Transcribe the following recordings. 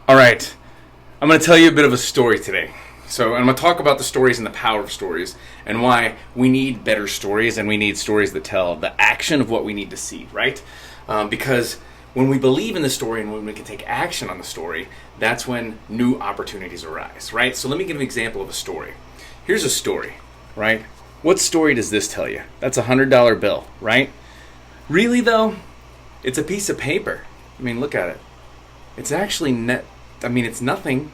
All right, I'm going to tell you a bit of a story today. So I'm going to talk about the stories and the power of stories and why we need better stories and we need stories that tell the action of what we need to see, right? Because when we believe in the story and when we can take action on the story, that's when new opportunities arise, right? So let me give an example of a story. Here's a story, right? What story does this tell you? That's a $100 bill, right? Really though, it's a piece of paper. I mean, look at it. It's actually it's nothing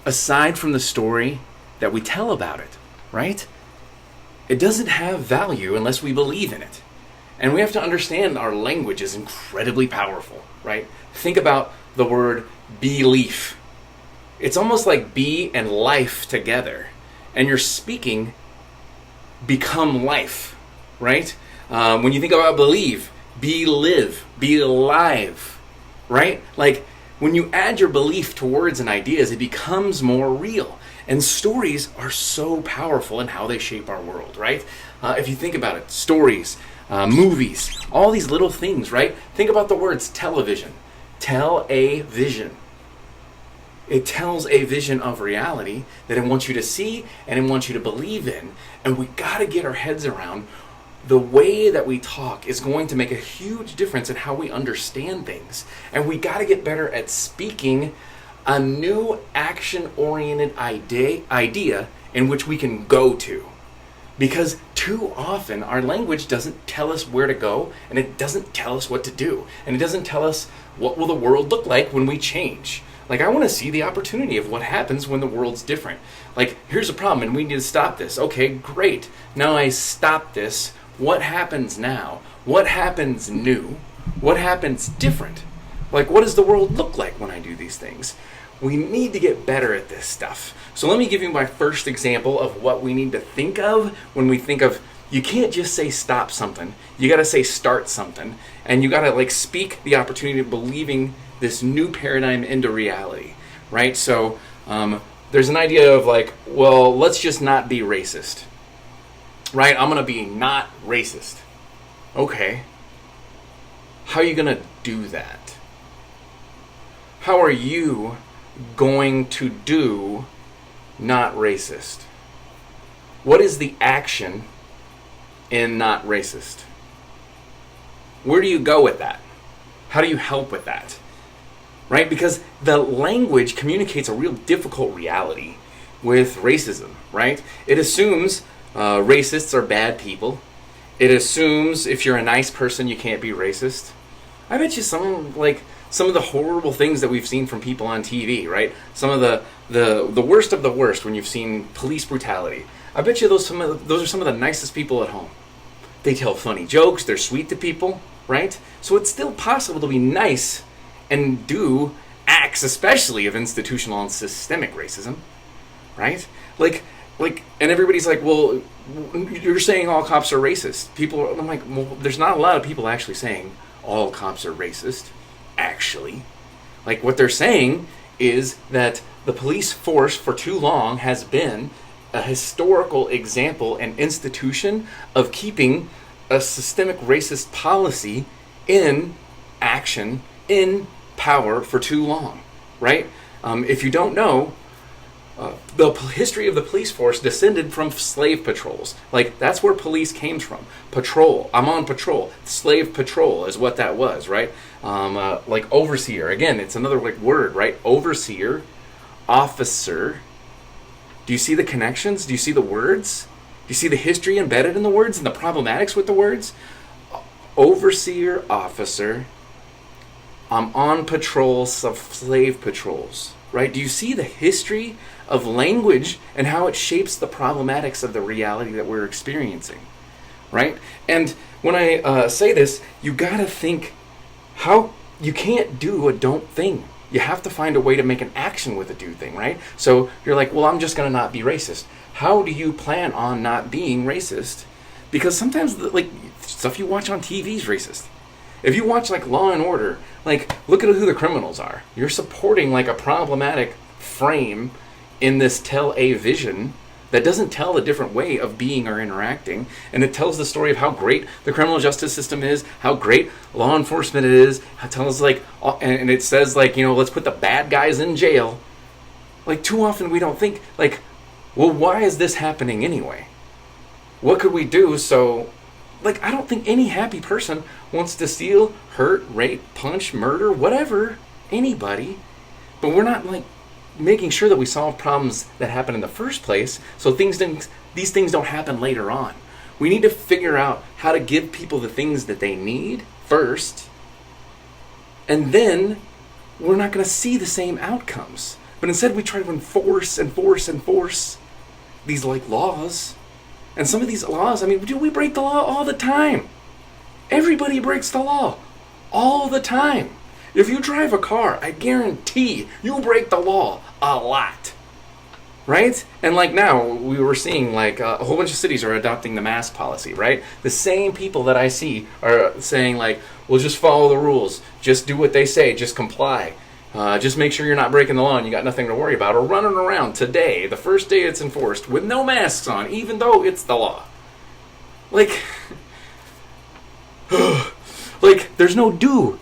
aside from the story that we tell about it, right? It doesn't have value unless we believe in it. And we have to understand our language is incredibly powerful, right? Think about the word belief. It's almost like be and life together. And you're speaking become life, right? When you think about believe, be live, be alive, right? Like, when you add your belief to words and ideas, it becomes more real. And stories are so powerful in how they shape our world, right? If you think about it, stories, movies, all these little things, right? Think about the words television. TEL-A-VISION. It tells a vision of reality that it wants you to see and it wants you to believe in. And we got to get our heads around the way that we talk is going to make a huge difference in how we understand things. And we got to get better at speaking a new action-oriented idea in which we can go to. Because too often our language doesn't tell us where to go, and it doesn't tell us what to do. And it doesn't tell us what will the world look like when we change. Like, I want to see the opportunity of what happens when the world's different. Like, here's a problem and we need to stop this. Okay, great. Now I stop this. What happens now? What happens new? What happens different? Like, what does the world look like when I do these things? We need to get better at this stuff. So let me give you my first example of what we need to think of when we think of, you can't just say stop something. You got to say start something. And you got to speak the opportunity of believing this new paradigm into reality, right? So there's an idea of let's just not be racist. Right? I'm going to be not racist. Okay. How are you going to do that? How are you going to do not racist? What is the action in not racist? Where do you go with that? How do you help with that? Right? Because the language communicates a real difficult reality with racism, right? It assumes racists are bad people. It assumes if you're a nice person, you can't be racist. I bet you some of the horrible things that we've seen from people on TV, right? Some of the worst of the worst when you've seen police brutality. I bet you those are some of the nicest people at home. They tell funny jokes. They're sweet to people, right? So it's still possible to be nice and do acts, especially of institutional and systemic racism, right? And everybody's like, well, you're saying all cops are racist. I'm like, well, there's not a lot of people actually saying all cops are racist, actually. Like, what they're saying is that the police force for too long has been a historical example and institution of keeping a systemic racist policy in action, in power for too long, right? If you don't know, the history of the police force descended from slave patrols. That's where police came from. Patrol. I'm on patrol. Slave patrol is what that was, right? Overseer. Again, it's another word, right? Overseer, officer. Do you see the connections? Do you see the words? Do you see the history embedded in the words and the problematics with the words? Overseer, officer. I'm on patrols of slave patrols, right? Do you see the history of language and how it shapes the problematics of the reality that we're experiencing, right? And when I say this, you gotta think how you can't do a don't thing. You have to find a way to make an action with a do thing, right? So you're like, well, I'm just gonna not be racist. How do you plan on not being racist? Because sometimes stuff you watch on TV is racist. If you watch Law and Order, look at who the criminals are. You're supporting a problematic frame in this TEL-A-VISION that doesn't tell a different way of being or interacting, and it tells the story of how great the criminal justice system is, how great law enforcement is. It tells and it says let's put the bad guys in jail. Like, too often we don't think well, why is this happening anyway? What could we do? So, I don't think any happy person wants to steal, hurt, rape, punch, murder, whatever, anybody. But we're not making sure that we solve problems that happen in the first place, so these things don't happen later on. We need to figure out how to give people the things that they need first, and then we're not going to see the same outcomes. But instead we try to enforce these laws. And some of these laws, we break the law all the time. Everybody breaks the law all the time. If you drive a car, I guarantee you break the law a lot. Right? And now we were seeing a whole bunch of cities are adopting the mask policy, right? The same people that I see are saying well, just follow the rules. Just do what they say. Just comply. Just make sure you're not breaking the law and you got nothing to worry about. Or running around today, the first day it's enforced, with no masks on, even though it's the law. There's no do.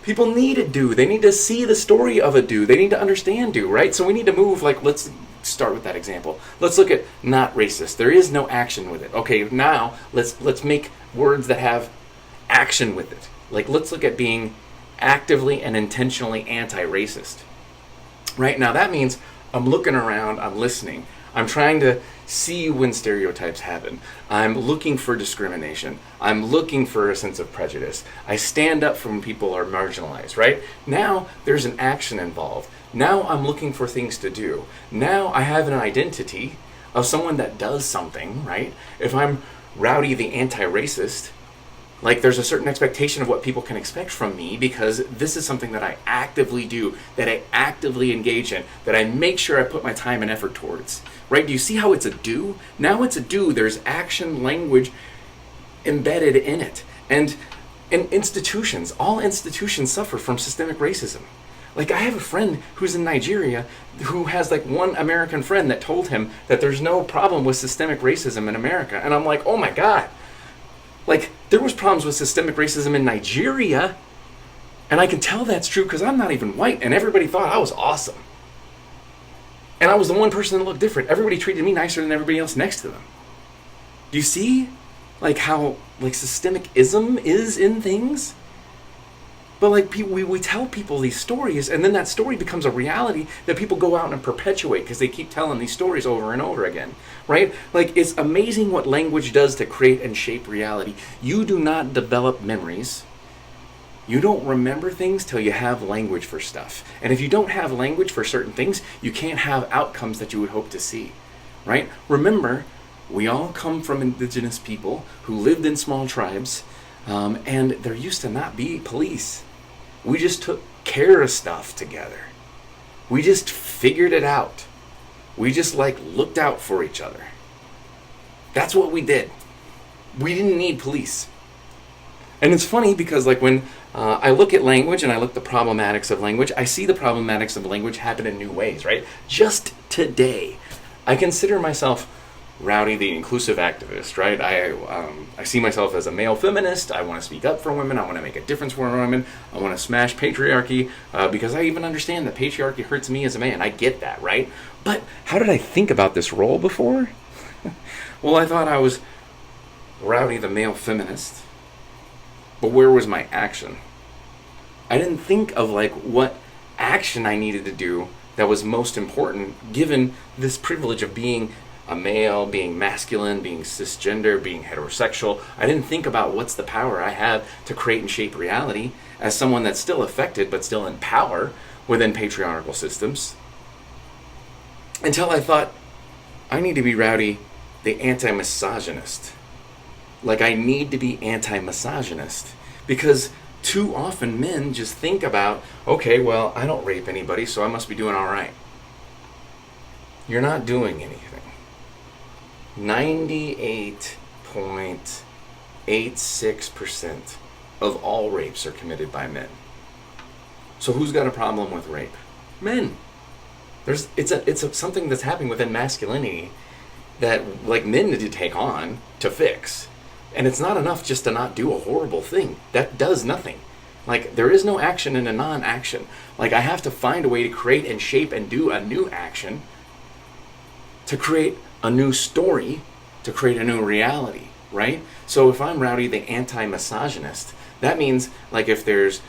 People need a do. They need to see the story of a do. They need to understand do, right? So we need to move, let's start with that example. Let's look at not racist. There is no action with it. Okay, now let's make words that have action with it. Let's look at being actively and intentionally anti-racist. Right? Now that means I'm looking around, I'm listening. I'm trying to see when stereotypes happen. I'm looking for discrimination. I'm looking for a sense of prejudice. I stand up for when people are marginalized, right? Now there's an action involved. Now I'm looking for things to do. Now I have an identity of someone that does something, right? If I'm Rowdy the anti-racist, there's a certain expectation of what people can expect from me because this is something that I actively do, that I actively engage in, that I make sure I put my time and effort towards. Right? Do you see how it's a do? Now it's a do. There's action, language embedded in it. And in institutions, all institutions suffer from systemic racism. I have a friend who's in Nigeria who has one American friend that told him that there's no problem with systemic racism in America. And I'm oh my God. There was problems with systemic racism in Nigeria, and I can tell that's true because I'm not even white, and everybody thought I was awesome. And I was the one person that looked different. Everybody treated me nicer than everybody else next to them. Do you see, how, systemic-ism is in things? But, we tell people these stories, and then that story becomes a reality that people go out and perpetuate because they keep telling these stories over and over again, right? It's amazing what language does to create and shape reality. You do not develop memories. You don't remember things till you have language for stuff. And if you don't have language for certain things, you can't have outcomes that you would hope to see, right? Remember, we all come from indigenous people who lived in small tribes, and there used to not be police. We just took care of stuff together. We just figured it out. We just looked out for each other. That's what we did. We didn't need police. And it's funny because when I look at language and I look at the problematics of language, I see the problematics of language happen in new ways, right? Just today, I consider myself Rowdy the inclusive activist, right? I see myself as a male feminist. I want to speak up for women. I want to make a difference for women. I want to smash patriarchy because I even understand that patriarchy hurts me as a man. I get that, right? But how did I think about this role before? Well, I thought I was Rowdy the male feminist. But where was my action? I didn't think of what action I needed to do that was most important given this privilege of being a male, being masculine, being cisgender, being heterosexual. I didn't think about what's the power I have to create and shape reality as someone that's still affected but still in power within patriarchal systems. Until I thought, I need to be Rowdy the anti-misogynist. I need to be anti-misogynist because too often men just think about, okay, well, I don't rape anybody, so I must be doing all right. You're not doing anything. 98.86% of all rapes are committed by men. So who's got a problem with rape? Men. It's something that's happening within masculinity that like men need to take on to fix. And it's not enough just to not do a horrible thing. That does nothing. Like, there is no action in a non-action. Like, I have to find a way to create and shape and do a new action to create a new story, to create a new reality, right? So if I'm Rowdy the anti-misogynist, that means, like, if there's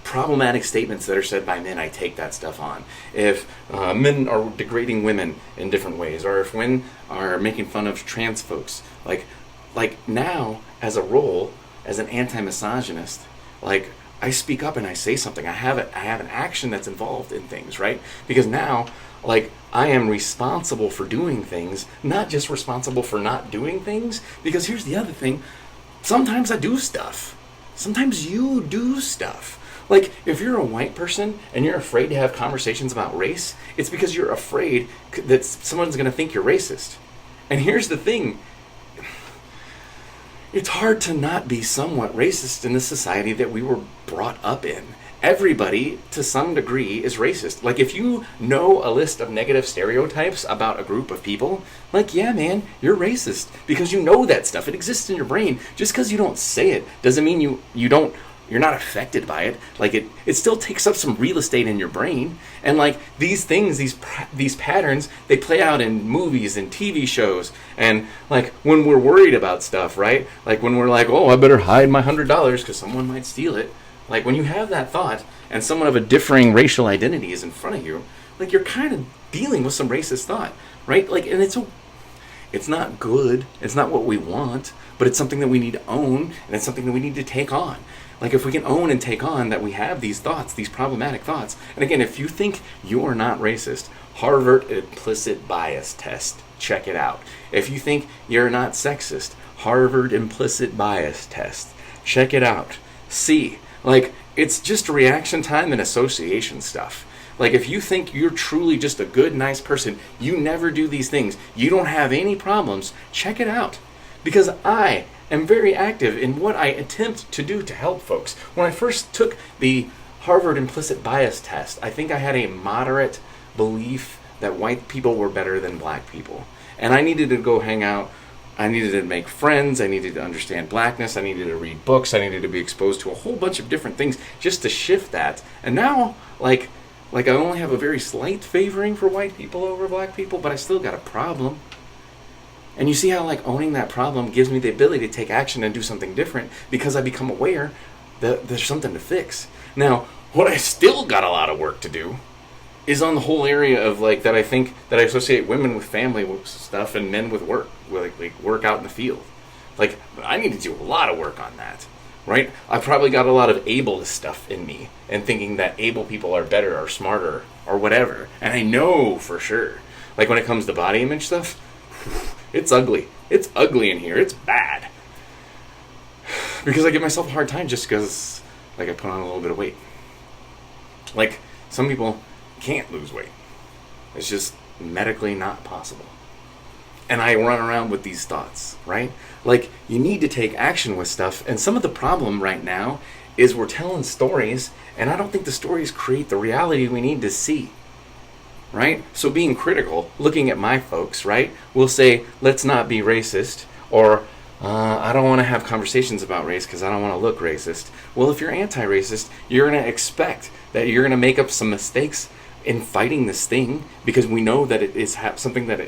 problematic statements that are said by men, I take that stuff on. If men are degrading women in different ways, or if men are making fun of trans folks, like now, as a role, as an anti-misogynist, like, I speak up and I say something. I have an action that's involved in things, right? Because now, like, I am responsible for doing things, not just responsible for not doing things. Because here's the other thing. Sometimes I do stuff. Sometimes you do stuff. Like, if you're a white person and you're afraid to have conversations about race, it's because you're afraid that someone's going to think you're racist. And here's the thing. It's hard to not be somewhat racist in the society that we were brought up in. Everybody, to some degree, is racist. Like, if you know a list of negative stereotypes about a group of people, like, yeah, man, you're racist. Because you know that stuff. It exists in your brain. Just because you don't say it doesn't mean you're not affected by it. Like, it still takes up some real estate in your brain. And, like, these things, these patterns, they play out in movies and TV shows. And, like, when we're worried about stuff, right? Like, when we're like, oh, I better hide my $100 because someone might steal it. Like, when you have that thought and someone of a differing racial identity is in front of you, like, you're kind of dealing with some racist thought, right? Like, and it's not good. It's not what we want, but it's something that we need to own, and it's something that we need to take on. Like, if we can own and take on that we have these thoughts, these problematic thoughts, and again, if you think you're not racist, Harvard implicit bias test, check it out. If you think you're not sexist, Harvard implicit bias test, check it out. See, like, it's just reaction time and association stuff. Like, if you think you're truly just a good, nice person, you never do these things, you don't have any problems, check it out. Because I am very active in what I attempt to do to help folks. When I first took the Harvard implicit bias test, I think I had a moderate belief that white people were better than black people. And I needed to go hang out. I needed to make friends. I needed to understand blackness. I needed to read books. I needed to be exposed to a whole bunch of different things just to shift that. And now, like I only have a very slight favoring for white people over black people, but I still got a problem. And you see how, like, owning that problem gives me the ability to take action and do something different because I become aware that there's something to fix. Now, what I still got a lot of work to do is on the whole area of, like, that I think that I associate women with family stuff and men with work, like work out in the field. Like, I need to do a lot of work on that, right? I've probably got a lot of ableist stuff in me and thinking that able people are better or smarter or whatever. And I know for sure. Like, when it comes to body image stuff, it's ugly. It's ugly in here. It's bad. Because I give myself a hard time just because, like, I put on a little bit of weight. Like, some people can't lose weight. It's just medically not possible. And I run around with these thoughts, right? Like, you need to take action with stuff. And some of the problem right now is we're telling stories, and I don't think the stories create the reality we need to see. Right? So being critical, looking at my folks, right, we'll say, let's not be racist, or I don't want to have conversations about race because I don't want to look racist. Well, if you're anti-racist, you're going to expect that you're going to make up some mistakes in fighting this thing because we know that it is something that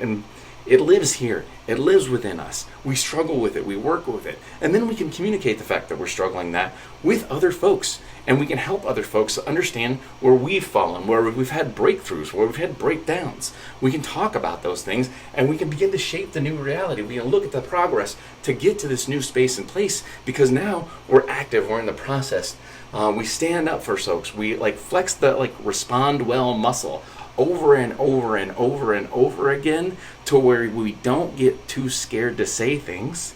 it lives here. It lives within us. We struggle with it. We work with it. And then we can communicate the fact that we're struggling that with other folks. And we can help other folks understand where we've fallen, where we've had breakthroughs, where we've had breakdowns. We can talk about those things, and we can begin to shape the new reality. We can look at the progress to get to this new space and place, because now we're active, we're in the process. We stand up for folks. We, like, flex the, like, respond well muscle over and over and over and over again to where we don't get too scared to say things,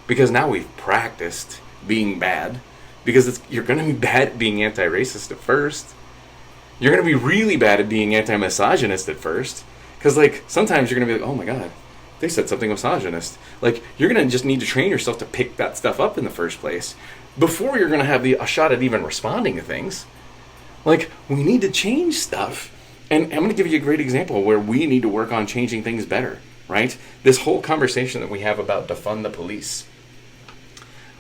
because now we've practiced being bad. Because you're going to be bad at being anti-racist at first. You're going to be really bad at being anti-misogynist at first. Because, like, sometimes you're going to be like, oh my god, they said something misogynist. Like, you're going to just need to train yourself to pick that stuff up in the first place before you're going to have a shot at even responding to things. Like, we need to change stuff. And I'm going to give you a great example where we need to work on changing things better. right? This whole conversation that we have about defund the police,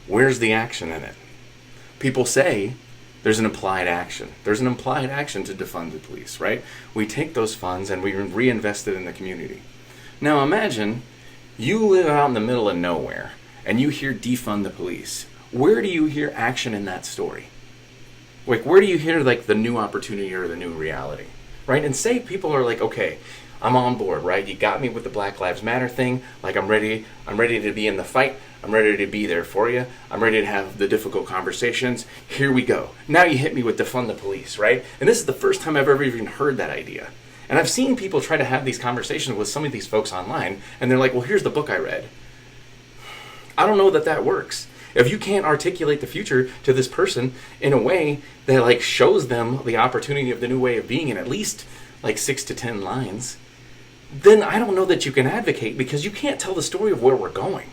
where's the action in it? People say there's an implied action. There's an implied action to defund the police, right? We take those funds and we reinvest it in the community. Now imagine you live out in the middle of nowhere and you hear defund the police. Where do you hear action in that story? Like, where do you hear like the new opportunity or the new reality, right? And say people are like, okay, I'm on board, right? You got me with the Black Lives Matter thing. Like, I'm ready to be in the fight. I'm ready to be there for you. I'm ready to have the difficult conversations. Here we go. Now you hit me with defund the police, right? And this is the first time I've ever even heard that idea. And I've seen people try to have these conversations with some of these folks online, and they're like, well, here's the book I read. I don't know that works. If you can't articulate the future to this person in a way that like shows them the opportunity of the new way of being in at least like 6 to 10 lines, then I don't know that you can advocate, because you can't tell the story of where we're going.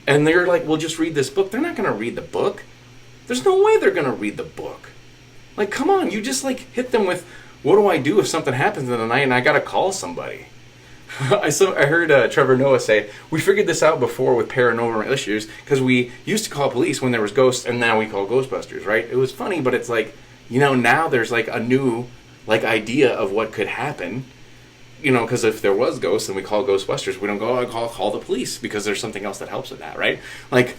And they're like, well, just read this book. They're not going to read the book. There's no way they're going to read the book. Like, come on, you just like hit them with, what do I do if something happens in the night and I got to call somebody? I heard Trevor Noah say, we figured this out before with paranormal issues, because we used to call police when there was ghosts, and now we call Ghostbusters, right? It was funny, but it's like, now there's like a new like idea of what could happen. Because if there was ghosts and we call Ghostbusters, we don't go, call the police, because there's something else that helps with that, right? Like,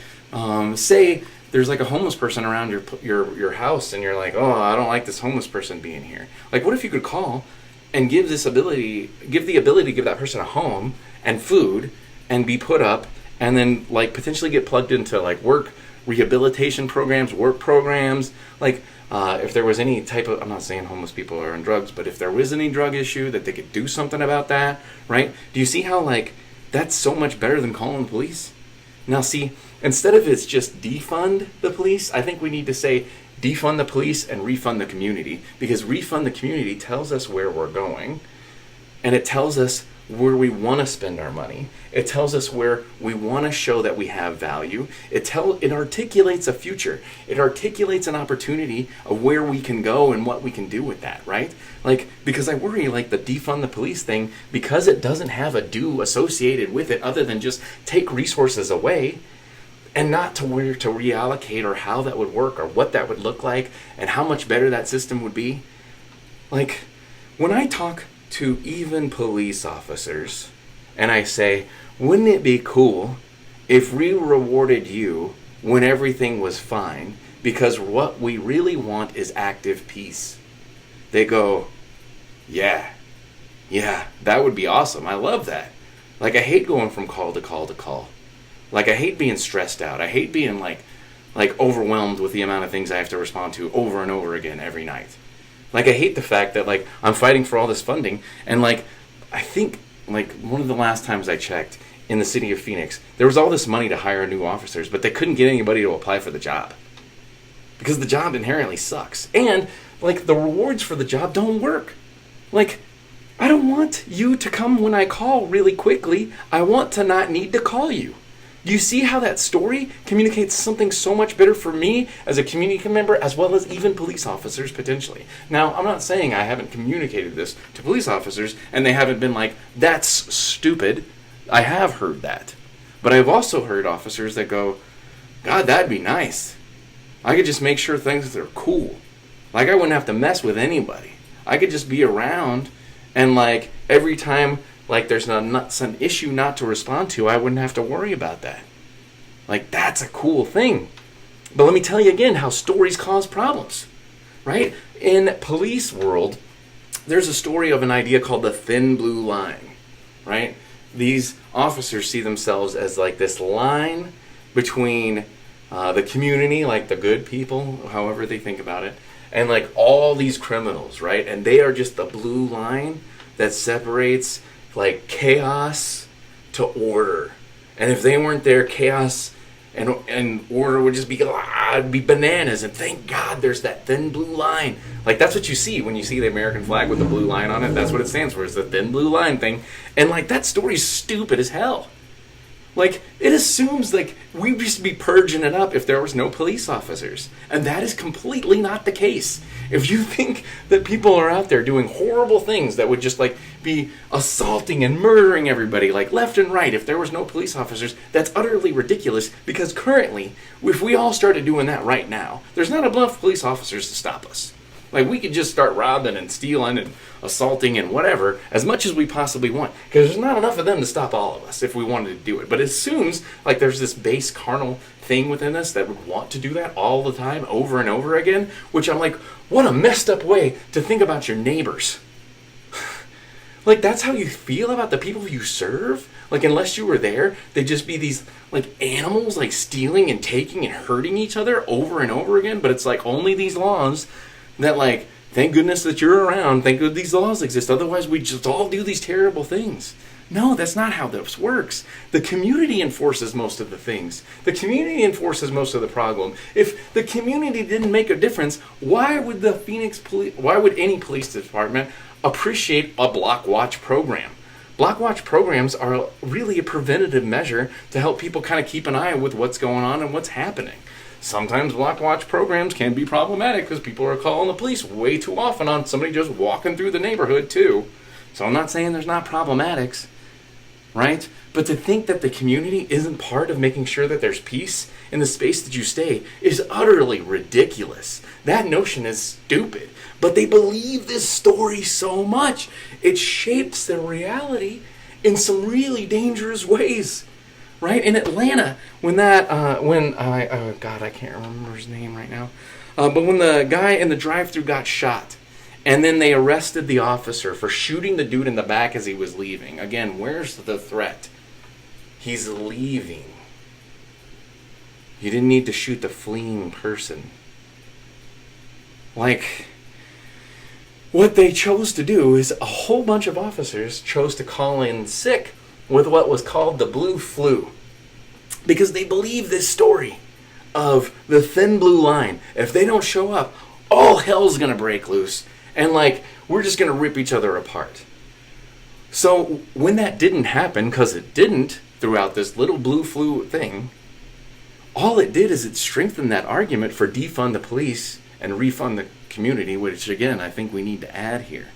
say there's like a homeless person around your house, and you're like, oh, I don't like this homeless person being here. Like, what if you could call and give the ability to give that person a home and food and be put up, and then like potentially get plugged into like work rehabilitation programs, work programs, like. If there was any type of, I'm not saying homeless people are on drugs, but if there was any drug issue, that they could do something about that, right? Do you see how, like, that's so much better than calling the police? Now, see, instead of it's just defund the police, I think we need to say defund the police and refund the community, because refund the community tells us where we're going, and it tells us where we want to spend our money. It tells us where we want to show that we have value. It articulates a future. It articulates an opportunity of where we can go and what we can do with that, right? Like, because I worry, like, the defund the police thing, because it doesn't have a do associated with it other than just take resources away, and not to where to reallocate or how that would work or what that would look like and how much better that system would be. Like, when I talk to even police officers, and I say, wouldn't it be cool if we rewarded you when everything was fine, because what we really want is active peace? They go, yeah, that would be awesome. I love that. Like, I hate going from call to call to call. Like, I hate being stressed out. I hate being like overwhelmed with the amount of things I have to respond to over and over again every night. Like, I hate the fact that, like, I'm fighting for all this funding, and, like, I think, like, one of the last times I checked, in the city of Phoenix, there was all this money to hire new officers, but they couldn't get anybody to apply for the job. Because the job inherently sucks. And, like, the rewards for the job don't work. Like, I don't want you to come when I call really quickly. I want to not need to call you. Do you see how that story communicates something so much better for me as a community member, as well as even police officers potentially? Now, I'm not saying I haven't communicated this to police officers and they haven't been like, that's stupid. I have heard that. But I've also heard officers that go, God, that'd be nice. I could just make sure things are cool. Like, I wouldn't have to mess with anybody. I could just be around, and like every time like there's some issue not to respond to, I wouldn't have to worry about that. Like, that's a cool thing. But let me tell you again how stories cause problems, right? In police world, there's a story of an idea called the thin blue line, right? These officers see themselves as like this line between the community, like the good people, however they think about it, and like all these criminals, right? And they are just the blue line that separates like chaos to order. And if they weren't there, chaos and order would just be it'd be bananas. And thank God there's that thin blue line. Like, that's what you see when you see the American flag with the blue line on it. That's what it stands for. It's the thin blue line thing. And like, that story's stupid as hell. Like, it assumes, like, we used to be purging it up if there was no police officers. And that is completely not the case. If you think that people are out there doing horrible things that would just, like, be assaulting and murdering everybody, like, left and right, if there was no police officers, that's utterly ridiculous, because currently, if we all started doing that right now, there's not enough police officers to stop us. Like, we could just start robbing and stealing and assaulting and whatever as much as we possibly want. Because there's not enough of them to stop all of us if we wanted to do it. But it assumes, like, there's this base carnal thing within us that would want to do that all the time, over and over again. Which I'm like, what a messed up way to think about your neighbors. Like, that's how you feel about the people you serve? Like, unless you were there, they'd just be these, like, animals, like, stealing and taking and hurting each other over and over again. But it's like only these laws that, like, thank goodness that you're around, thank goodness these laws exist, otherwise we just all do these terrible things. No, that's not how this works. The community enforces most of the things. The community enforces most of the problem. If the community didn't make a difference, why would any police department appreciate a block watch program? Block watch programs are really a preventative measure to help people kind of keep an eye with what's going on and what's happening. Sometimes block watch programs can be problematic because people are calling the police way too often on somebody just walking through the neighborhood too. So I'm not saying there's not problematics, right? But to think that the community isn't part of making sure that there's peace in the space that you stay is utterly ridiculous. That notion is stupid. But they believe this story so much, it shapes their reality in some really dangerous ways. Right? In Atlanta, I can't remember his name right now. But when the guy in the drive-thru got shot, and then they arrested the officer for shooting the dude in the back as he was leaving. Again, where's the threat? He's leaving. You didn't need to shoot the fleeing person. Like, what they chose to do is a whole bunch of officers chose to call in sick with what was called the blue flu. Because they believe this story of the thin blue line. If they don't show up, all hell's going to break loose. And, like, we're just going to rip each other apart. So when that didn't happen, because it didn't throughout this little blue flu thing, all it did is it strengthened that argument for defund the police and refund the community, which, again, I think we need to add here.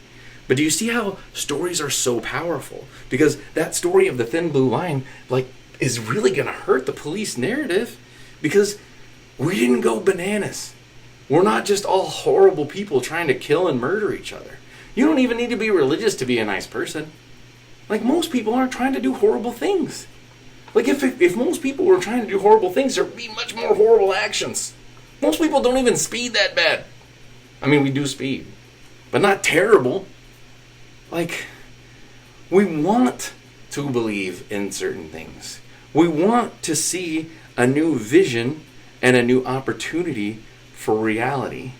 But do you see how stories are so powerful? Because that story of the thin blue line, like, is really going to hurt the police narrative. Because we didn't go bananas. We're not just all horrible people trying to kill and murder each other. You don't even need to be religious to be a nice person. Like, most people aren't trying to do horrible things. Like, if most people were trying to do horrible things, there would be much more horrible actions. Most people don't even speed that bad. I mean, we do speed, but not terrible. Like, we want to believe in certain things. We want to see a new vision and a new opportunity for reality.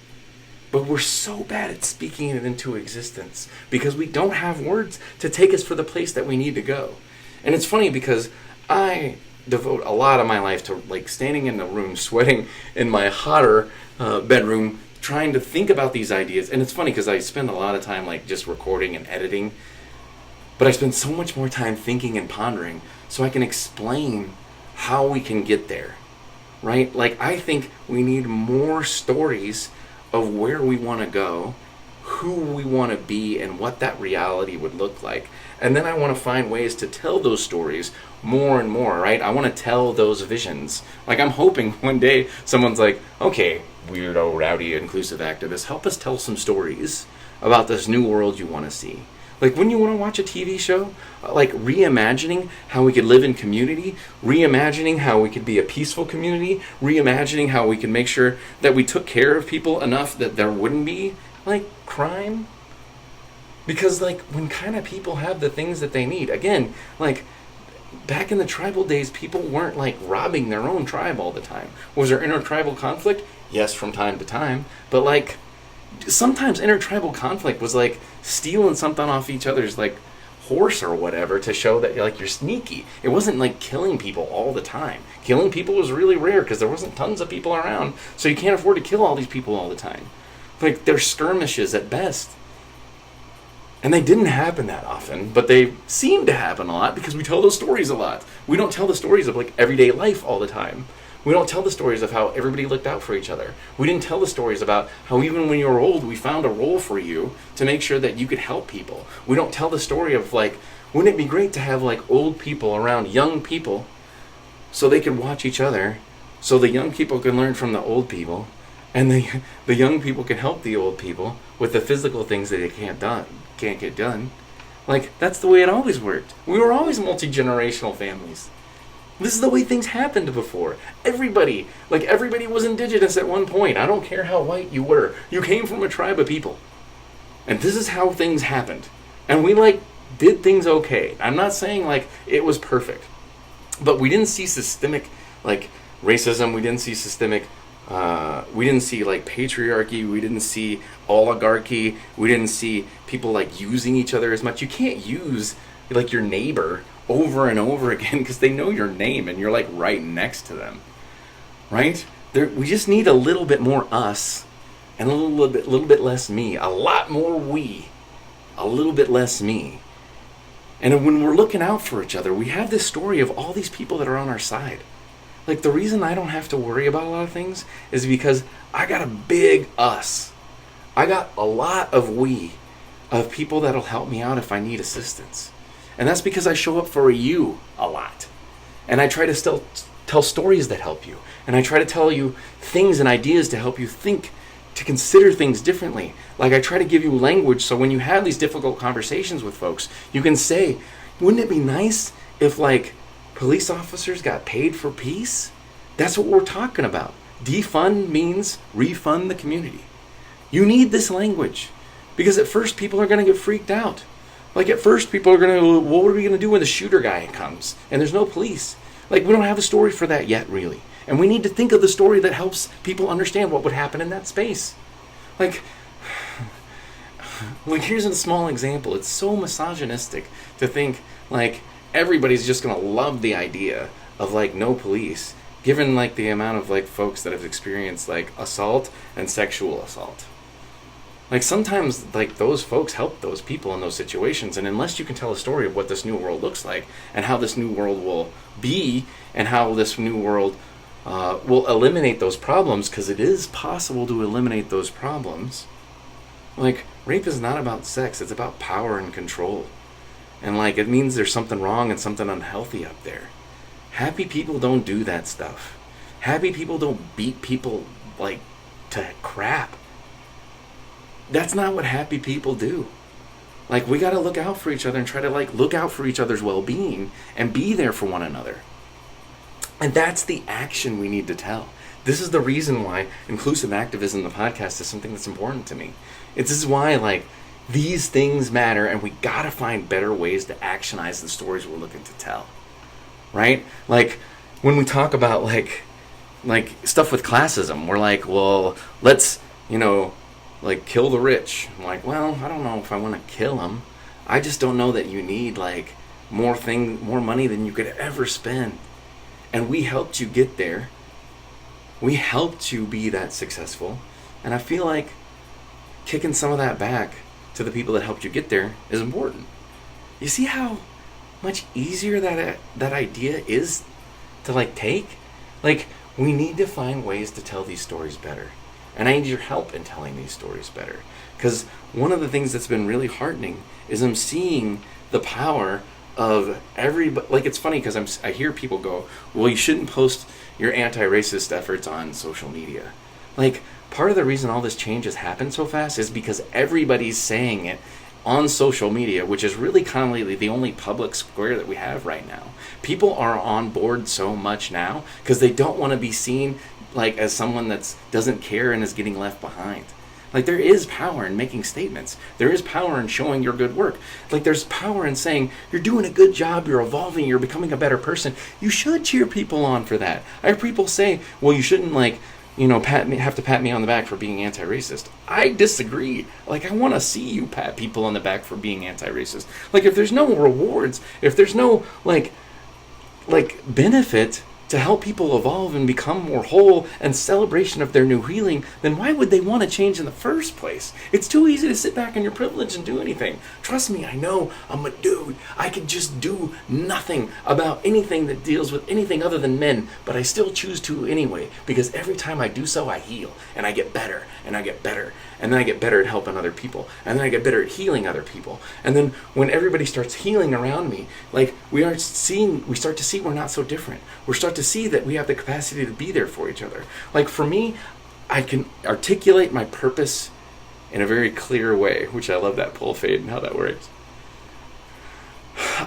But we're so bad at speaking it into existence because we don't have words to take us for the place that we need to go. And it's funny because I devote a lot of my life to, like, standing in the room, sweating in my hotter bedroom, trying to think about these ideas. And it's funny because I spend a lot of time, like, just recording and editing, but I spend so much more time thinking and pondering so I can explain how we can get there, right? Like, I think we need more stories of where we want to go, who we want to be, and what that reality would look like. And then I want to find ways to tell those stories more and more, right? I want to tell those visions. Like, I'm hoping one day someone's like, okay, weirdo, rowdy, inclusive activist, help us tell some stories about this new world you want to see. Like, when you want to watch a TV show, like, reimagining how we could live in community, reimagining how we could be a peaceful community, reimagining how we could make sure that we took care of people enough that there wouldn't be, like, crime. Because, like, when kind of people have the things that they need, again, like, back in the tribal days, people weren't, like, robbing their own tribe all the time. Was there intertribal conflict? Yes, from time to time. But, like, sometimes intertribal conflict was, like, stealing something off each other's, like, horse or whatever to show that, like, you're sneaky. It wasn't, like, killing people all the time. Killing people was really rare because there wasn't tons of people around, so you can't afford to kill all these people all the time. Like, they're skirmishes at best. And they didn't happen that often, but they seem to happen a lot because we tell those stories a lot. We don't tell the stories of like everyday life all the time. We don't tell the stories of how everybody looked out for each other. We didn't tell the stories about how even when you were old, we found a role for you to make sure that you could help people. We don't tell the story of like, wouldn't it be great to have like old people around young people so they could watch each other, so the young people can learn from the old people, and the young people can help the old people with the physical things that they can't get done. Like, that's the way it always worked. We were always multi-generational families. This is the way things happened before. Everybody was indigenous at one point. I don't care how white you were. You came from a tribe of people. And this is how things happened. And we did things okay. I'm not saying it was perfect. But we didn't see systemic racism. We didn't see systemic we didn't see patriarchy. We didn't see oligarchy. We didn't see people using each other as much. You can't use your neighbor over and over again because they know your name and you're right next to them, right? We just need a little bit more us and a little bit less me. A lot more we, a little bit less me. And when we're looking out for each other, we have this story of all these people that are on our side. The reason I don't have to worry about a lot of things is because I got a big us. I got a lot of we, of people that'll help me out if I need assistance. And that's because I show up for you a lot. And I try to still tell stories that help you. And I try to tell you things and ideas to help you think, to consider things differently. I try to give you language so when you have these difficult conversations with folks, you can say, wouldn't it be nice if police officers got paid for peace? That's what we're talking about. Defund means refund the community. You need this language because at first people are going to get freaked out. At first people are going to, what are we going to do when the shooter guy comes and there's no police? We don't have a story for that yet, really. And we need to think of the story that helps people understand what would happen in that space. Here's a small example. It's so misogynistic to think everybody's just going to love the idea of no police, given the amount of folks that have experienced assault and sexual assault. Sometimes those folks help those people in those situations, and unless you can tell a story of what this new world looks like and how this new world will be and how this new world will eliminate those problems, because it is possible to eliminate those problems. Rape is not about sex, it's about power and control. And it means there's something wrong and something unhealthy up there. Happy people don't do that stuff. Happy people don't beat people to crap. That's not what happy people do. We gotta look out for each other and try to look out for each other's well-being and be there for one another. And that's the action we need to tell. This is the reason why inclusive activism, the podcast, is something that's important to me. This is why these things matter, and we gotta find better ways to actionize the stories we're looking to tell. Right? When we talk about stuff with classism, we're well, let's, kill the rich. I'm well, I don't know if I want to kill them. I just don't know that you need more money than you could ever spend. And we helped you get there. We helped you be that successful. And I feel kicking some of that back to the people that helped you get there is important. You see how much easier that idea is to take? We need to find ways to tell these stories better. And I need your help in telling these stories better. Because one of the things that's been really heartening is I'm seeing the power of everybody. It's funny because I hear people go, well, you shouldn't post your anti-racist efforts on social media. Part of the reason all this change has happened so fast is because everybody's saying it on social media, which is really kind of the only public square that we have right now. People are on board so much now because they don't want to be seen as someone that doesn't care and is getting left behind. There is power in making statements. There is power in showing your good work. There's power in saying, you're doing a good job, you're evolving, you're becoming a better person. You should cheer people on for that. I have people say, well, you shouldn't have to pat me on the back for being anti-racist. I disagree. I want to see you pat people on the back for being if there's no rewards, if there's no benefit to help people evolve and become more whole and celebration of their new healing, then why would they want to change in the first place? It's too easy to sit back in your privilege and do anything. Trust me, I know I'm a dude. I can just do nothing about anything that deals with anything other than men, but I still choose to anyway, because every time I do so, I heal, and I get better, and I get better, and then I get better at helping other people, and then I get better at healing other people. And then when everybody starts healing around me, like we start to see we're not so different. We start to see that we have the capacity to be there for each other. Like for me, I can articulate my purpose in a very clear way, which I love that pull fade and how that works.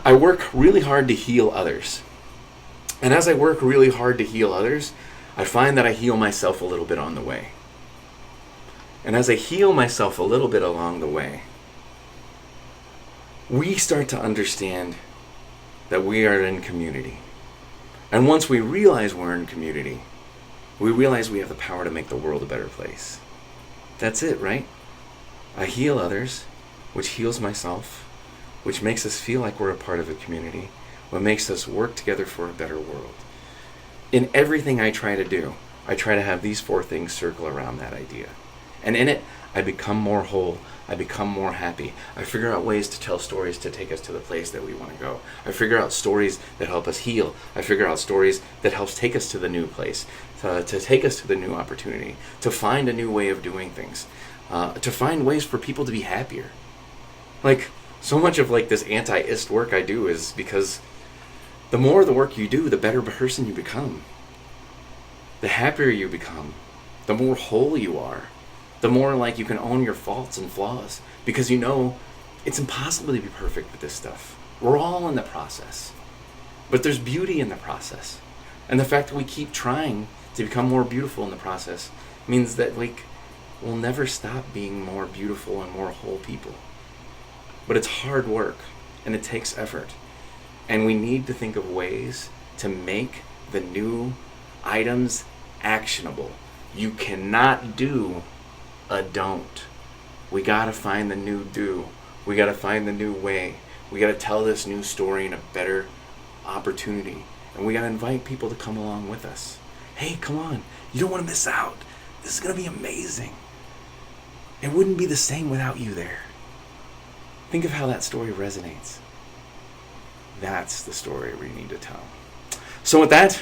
I work really hard to heal others. And as I work really hard to heal others, I find that I heal myself a little bit on the way. And as I heal myself a little bit along the way, we start to understand that we are in community. And once we realize we're in community, we realize we have the power to make the world a better place. That's it, right? I heal others, which heals myself, which makes us feel like we're a part of a community, what makes us work together for a better world. In everything I try to do, I try to have these 4 things circle around that idea. And in it, I become more whole. I become more happy. I figure out ways to tell stories to take us to the place that we want to go. I figure out stories that help us heal. I figure out stories that helps take us to the new place, to take us to the new opportunity, to find a new way of doing things, to find ways for people to be happier. Like, so much of like this anti-ist work I do is because the more the work you do, the better person you become. The happier you become, the more whole you are. The more like you can own your faults and flaws, because you know it's impossible to be perfect with this stuff. We're all in the process, but there's beauty in the process. And the fact that we keep trying to become more beautiful in the process means that like we'll never stop being more beautiful and more whole people. But it's hard work and it takes effort. And we need to think of ways to make the new items actionable. You cannot do a don't. We gotta find the new do. We gotta find the new way. We gotta tell this new story in a better opportunity. And we gotta invite people to come along with us. Hey, come on. You don't want to miss out. This is gonna be amazing. It wouldn't be the same without you there. Think of how that story resonates. That's the story we need to tell. So with that,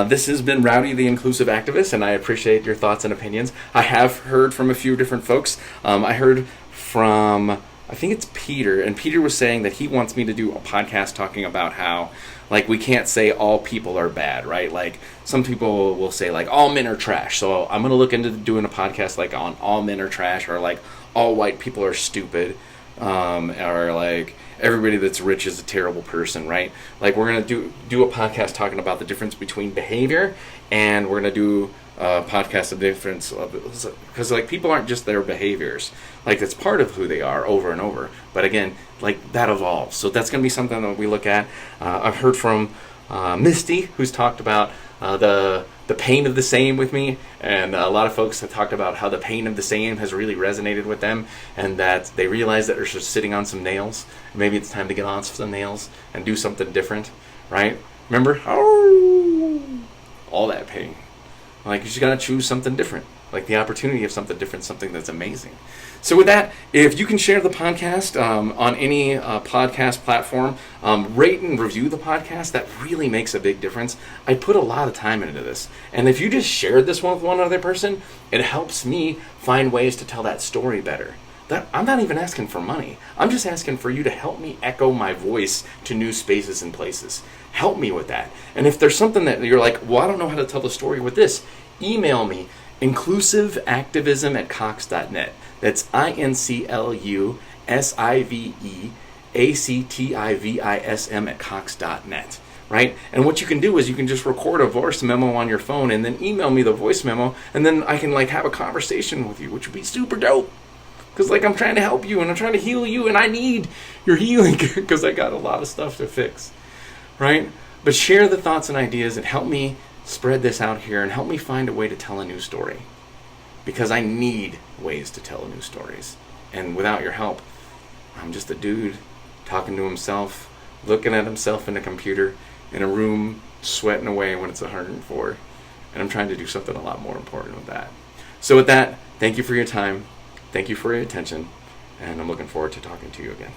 this has been Rowdy the Inclusive Activist, and I appreciate your thoughts and opinions. I have heard from a few different folks. I heard from, I think it's Peter, and Peter was saying that he wants me to do a podcast talking about how, like, we can't say all people are bad, right? Like, some people will say, like, all men are trash. So I'm going to look into doing a podcast, like, on all men are trash, or, like, all white people are stupid, or, like, everybody that's rich is a terrible person, right? Like, we're going to do a podcast talking about the difference between behavior, and we're going to do a podcast of difference of, because like people aren't just their behaviors, like it's part of who they are over and over, but again, like that evolves. So that's going to be something that we look at. I've heard from Misty, who's talked about the pain of the same with me, and a lot of folks have talked about how the pain of the same has really resonated with them, and that they realize that they're just sitting on some nails. Maybe it's time to get on some nails and do something different, right? Remember? All that pain. Like, you just gotta choose something different. Like the opportunity of something different, something that's amazing. So with that, if you can share the podcast on any podcast platform, rate and review the podcast, that really makes a big difference. I put a lot of time into this. And if you just shared this one with one other person, it helps me find ways to tell that story better. I'm not even asking for money. I'm just asking for you to help me echo my voice to new spaces and places. Help me with that. And if there's something that you're like, well, I don't know how to tell the story with this, email me, inclusiveactivism@cox.net. That's inclusiveactivism@cox.net. Right? And what you can do is you can just record a voice memo on your phone and then email me the voice memo, and then I can like have a conversation with you, which would be super dope. Because like I'm trying to help you and I'm trying to heal you, and I need your healing because I got a lot of stuff to fix. Right? But share the thoughts and ideas and help me spread this out here and help me find a way to tell a new story. Because I need ways to tell new stories. And without your help, I'm just a dude talking to himself, looking at himself in a computer, in a room, sweating away when it's 104. And I'm trying to do something a lot more important with that. So with that, thank you for your time. Thank you for your attention. And I'm looking forward to talking to you again.